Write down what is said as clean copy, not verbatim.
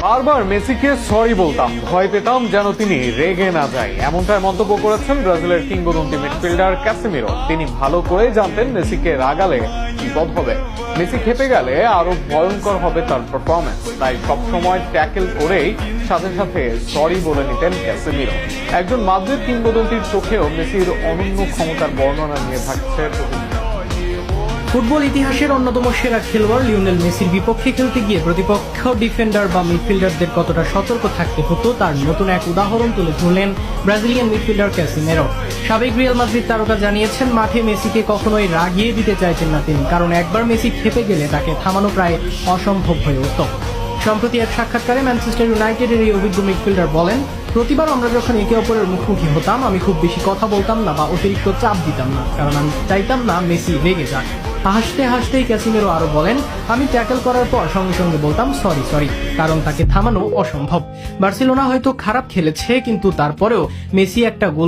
বারবার মেসিকে সরি বলতাম, ভয় পেতাম যেন তিনি রেগে না যায়, এমনটাই মন্তব্য করেছেন ব্রাজিলের কিংবদন্তি মিডফিল্ডার ক্যাসেমিরো। তিনি ভালো করে জানতেন মেসিকে রাগালে বিপদ হবে, মেসি খেপে গেলে আরো ভয়ঙ্কর হবে তার পারফরমেন্স। তাই সবসময় ট্যাকেল করেই সাথে সাথে সরি বলে নিতেন ক্যাসেমিরো। একজন মাদ্রিদ কিংবদন্তির চোখেও মেসির অনন্য ক্ষমতার বর্ণনা নিয়ে থাকছে। ফুটবল ইতিহাসের অন্যতম সেরা খেলোয়াড় লিওনেল মেসির বিপক্ষে খেলতে গিয়ে প্রতিপক্ষ ডিফেন্ডার বা মিডফিল্ডারদের কতটা সতর্ক থাকতে হতো তার নতুন এক উদাহরণ তুলে ধরলেন ব্রাজিলিয়ান মিডফিল্ডার ক্যাসেমিরো। সাবেক রিয়াল মাদ্রিদ তারকা জানিয়েছেন, মাঠে মেসিকে কখনোই রাগিয়ে দিতে চাইছেন না তিনি, কারণ একবার মেসি খেপে গেলে তাকে থামানো প্রায় অসম্ভব হয়ে উঠত। সম্প্রতি এক সাক্ষাৎকারে ম্যানচেস্টার ইউনাইটেডের এই অভিজ্ঞ মিডফিল্ডার বলেন, প্রতিবার আমরা যখন একে অপরের মুখোমুখি হতাম আমি খুব বেশি কথা বলতাম না বা অতিরিক্ত চাপ দিতাম না, কারণ আমি চাইতাম না মেসি রেগে যাক। হাসতে হাসতেই ক্যাসেমিরো আরো বলেন, আমি ট্যাকল করার পর সঙ্গে সঙ্গে বলতাম সরি, কারণ তাকে থামানো অসম্ভব। বার্সেলোনা হয়তো খারাপ খেলেছে, কিন্তু তারপরেও মেসি একটা গোল